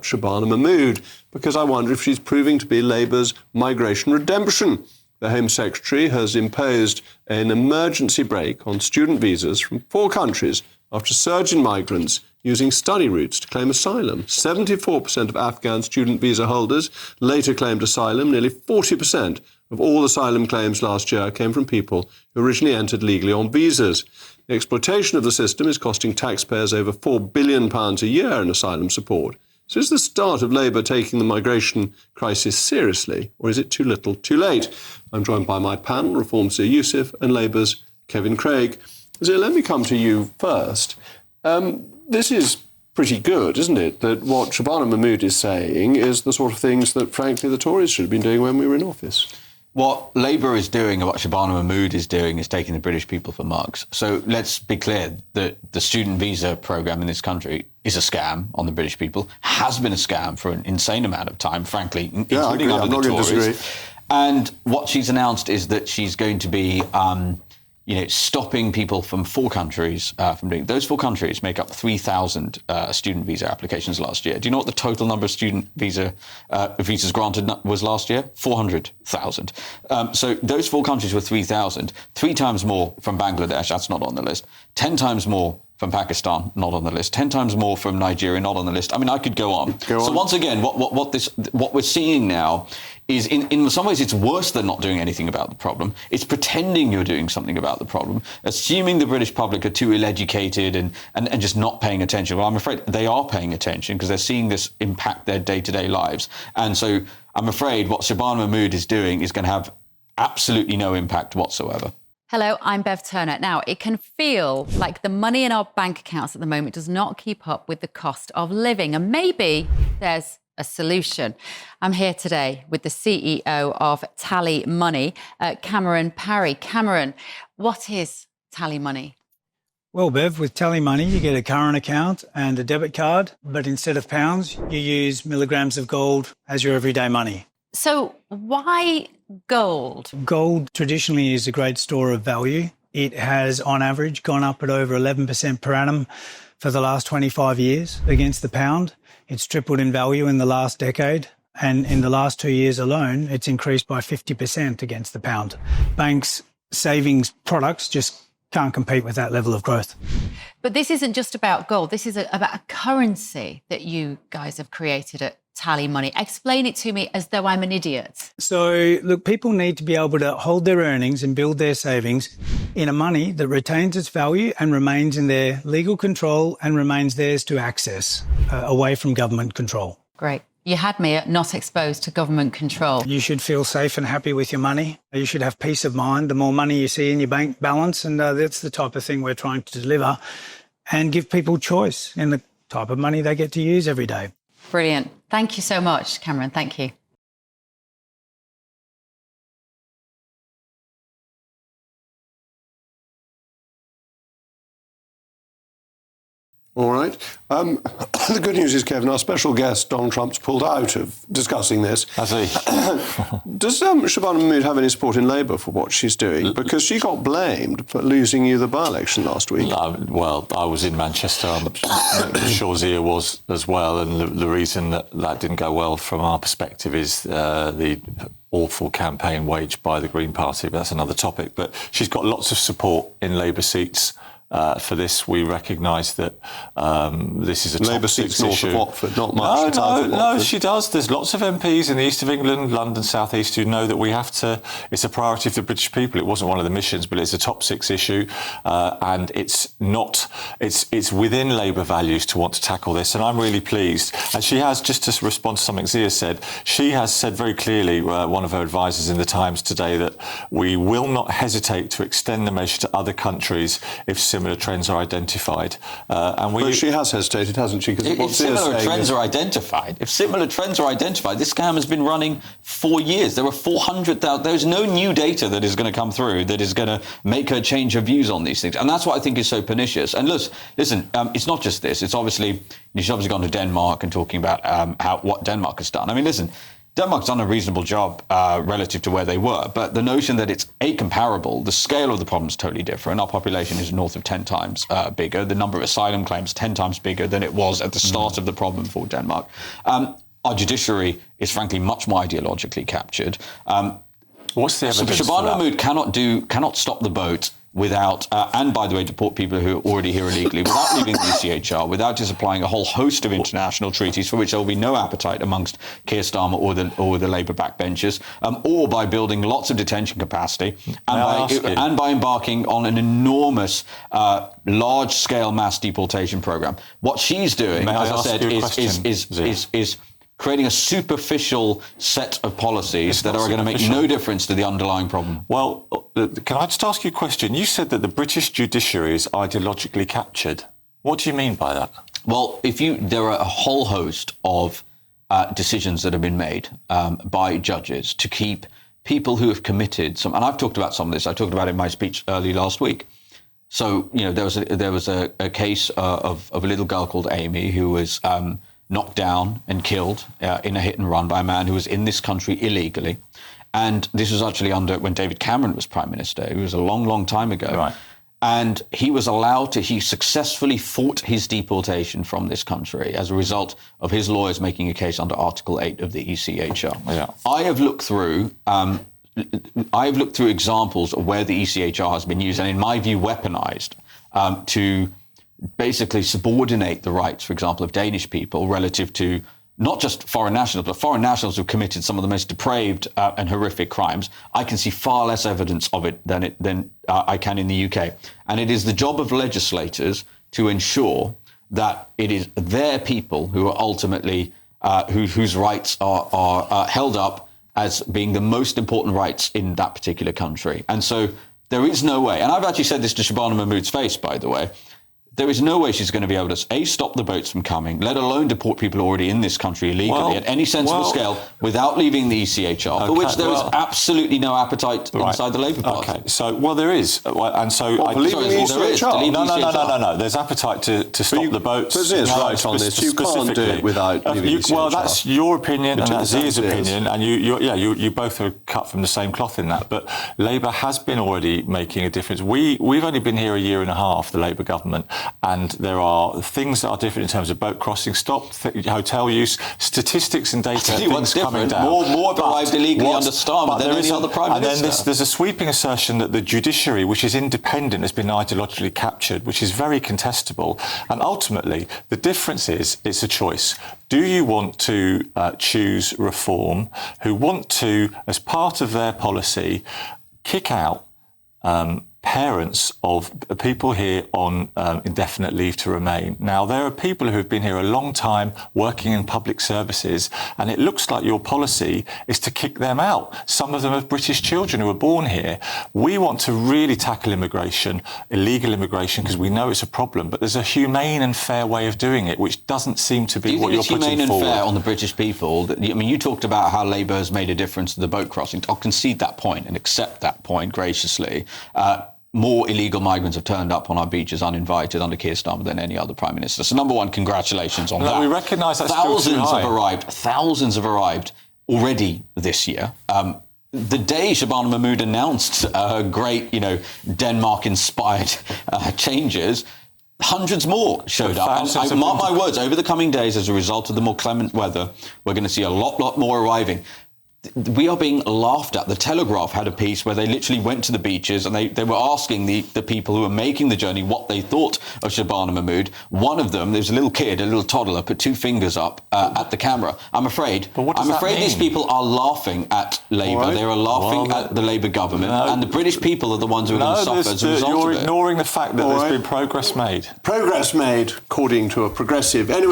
Shabana Mahmood, because I wonder if she's proving to be Labour's migration redemption. The Home Secretary has imposed an emergency break on student visas from 4 countries after a surge in migrants using study routes to claim asylum. 74% of Afghan student visa holders later claimed asylum. Nearly 40% of all asylum claims last year came from people who originally entered legally on visas. The exploitation of the system is costing taxpayers over £4 billion a year in asylum support. So is the start of Labour taking the migration crisis seriously, or is it too little too late? I'm joined by my panel, Reform's Zia Yusuf and Labour's Kevin Craig. Zia, let me come to you first. This is pretty good, isn't it, that what Shabana Mahmood is saying is the sort of things that, frankly, the Tories should have been doing when we were in office? What Labour is doing and what Shabana Mahmood is doing is taking the British people for mugs. So let's be clear that the student visa programme in this country is a scam on the British people, has been a scam for an insane amount of time, frankly, including under the Tories. And what she's announced is that she's going to be stopping people from 4 countries from doing. Those 4 countries make up 3,000 student visa applications last year. Do you know what the total number of student visas granted was last year? 400,000. So those 4 countries were 3,000. 3 times more from Bangladesh, that's not on the list. 10 times more from Pakistan, not on the list. 10 times more from Nigeria, not on the list. I mean, I could go on. So once again, what we're seeing now is in some ways it's worse than not doing anything about the problem. It's pretending you're doing something about the problem, assuming the British public are too ill-educated and just not paying attention. Well, I'm afraid they are paying attention because they're seeing this impact their day-to-day lives. And so I'm afraid what Shabana Mahmood is doing is going to have absolutely no impact whatsoever. Hello, I'm Bev Turner. Now, it can feel like the money in our bank accounts at the moment does not keep up with the cost of living. And maybe there's a solution. I'm here today with the CEO of TallyMoney, Cameron Parry. Cameron, what is TallyMoney? Well, Bev, with TallyMoney, you get a current account and a debit card, but instead of pounds, you use milligrams of gold as your everyday money. So why gold? Gold traditionally is a great store of value. It has, on average, gone up at over 11% per annum for the last 25 years against the pound. It's tripled in value in the last decade. And in the last 2 years alone, it's increased by 50% against the pound. Banks' savings products just can't compete with that level of growth. But this isn't just about gold. This is about a currency that you guys have created at TallyMoney. Explain it to me as though I'm an idiot. So, look, people need to be able to hold their earnings and build their savings in a money that retains its value and remains in their legal control and remains theirs to access, away from government control. Great. You had me at not exposed to government control. You should feel safe and happy with your money. You should have peace of mind. The more money you see in your bank balance, and that's the type of thing we're trying to deliver, and give people choice in the type of money they get to use every day. Brilliant. Thank you so much, Cameron. Thank you. All right. The good news is, Kevin, our special guest, Donald Trump's pulled out of discussing this. Has he? Does Shabana Mahmood have any support in Labour for what she's doing? Because she got blamed for losing you the by-election last week. Well, I was in Manchester. I'm sure Zia was as well. And the reason that didn't go well from our perspective is the awful campaign waged by the Green Party. But that's another topic. But she's got lots of support in Labour seats. For this, we recognise that this is a Labour seats north of Watford, not much. No, she does. There's lots of MPs in the east of England, London, South East, who know that we have to. It's a priority for the British people. It wasn't one of the missions, but it's a top 6 issue, and it's not. It's within Labour values to want to tackle this, and I'm really pleased. And she has, just to respond to something Zia said, she has said very clearly, one of her advisors in the Times today, that we will not hesitate to extend the measure to other countries if similar trends are identified. But she has hesitated, hasn't she? If similar trends are identified, this scam has been running for years. There were 400,000. There's no new data that is going to come through that is going to make her change her views on these things. And that's what I think is so pernicious. And listen, it's not just this. It's obviously, she's obviously gone to Denmark and talking about what Denmark has done. I mean, listen, Denmark's done a reasonable job relative to where they were, but the notion that it's comparable, the scale of the problem is totally different. Our population is north of 10 times bigger. The number of asylum claims 10 times bigger than it was at the start of the problem for Denmark. Our judiciary is frankly much more ideologically captured. What's the evidence? Shabana Mahmood cannot stop the boat without, and by the way, deport people who are already here illegally, without leaving the ECHR, without disapplying a whole host of international treaties for which there will be no appetite amongst Keir Starmer or the Labour backbenchers, or by building lots of detention capacity, and by embarking on an enormous, large-scale mass deportation programme. What she's doing, as I said, is creating a superficial set of policies that are going to make no difference to the underlying problem. Well, can I just ask you a question? You said that the British judiciary is ideologically captured. What do you mean by that? Well, there are a whole host of decisions that have been made by judges to keep people who have committed some, and I've talked about some of this. I talked about it in my speech early last week. So, there was a case of a little girl called Amy who was knocked down and killed in a hit and run by a man who was in this country illegally. And this was actually when David Cameron was Prime Minister. It was a long, long time ago. Right. And he was he successfully fought his deportation from this country as a result of his lawyers making a case under Article 8 of the ECHR. Yeah. I have looked through examples of where the ECHR has been used and, in my view, weaponized to basically subordinate the rights, for example, of Danish people relative to not just foreign nationals, but foreign nationals who've committed some of the most depraved and horrific crimes. I can see far less evidence of it than I can in the UK. And it is the job of legislators to ensure that it is their people who are ultimately, whose rights are held up as being the most important rights in that particular country. And so there is no way, and I've actually said this to Shabana Mahmood's face, by the way, there is no way she's going to be able to, stop the boats from coming, let alone deport people already in this country illegally at any sensible scale without leaving the ECHR, for which there is absolutely no appetite inside the Labour Party. Okay, so, there is. And so... No. There's appetite to stop the boats. But Zia's right on this. You can't do it without leaving the ECHR. Well, that's your opinion and that's Zia's opinion, and you both are cut from the same cloth in that. But Labour has been already making a difference. We've only been here a year and a half, the Labour government, and there are things that are different in terms of boat crossing stop, hotel use, statistics and data. I tell you what's different. More have arrived illegally under Starmer than any other Prime Minister. And then there's a sweeping assertion that the judiciary, which is independent, has been ideologically captured, which is very contestable. And ultimately, the difference is it's a choice. Do you want to choose Reform, who want to, as part of their policy, kick out parents of people here on indefinite leave to remain? Now, there are people who have been here a long time working in public services, and it looks like your policy is to kick them out. Some of them have British children who were born here. We want to really tackle immigration, illegal immigration, because we know it's a problem, but there's a humane and fair way of doing it, which doesn't seem to be what you're putting forward. Do you think it's humane and fair on the British people? I mean, you talked about how Labour has made a difference to the boat crossing. I'll concede that point and accept that point graciously. More illegal migrants have turned up on our beaches uninvited under Keir Starmer than any other Prime Minister. So, number one, congratulations on that. We recognise that's still too high. Thousands have arrived already this year. The day Shabana Mahmood announced great, Denmark-inspired changes, hundreds more showed up. And mark my words, over the coming days, as a result of the more clement weather, we're going to see a lot more arriving. We are being laughed at. The Telegraph had a piece where they literally went to the beaches and they were asking the people who were making the journey what they thought of Shabana Mahmood. One of them, there's a little kid, a little toddler, put two fingers up at the camera. I'm afraid these people are laughing at Labour. Right. They are laughing at the Labour government. And the British people are the ones who are going to suffer as a result of it. You're ignoring the fact that there's been progress made. Progress made, according to a progressive...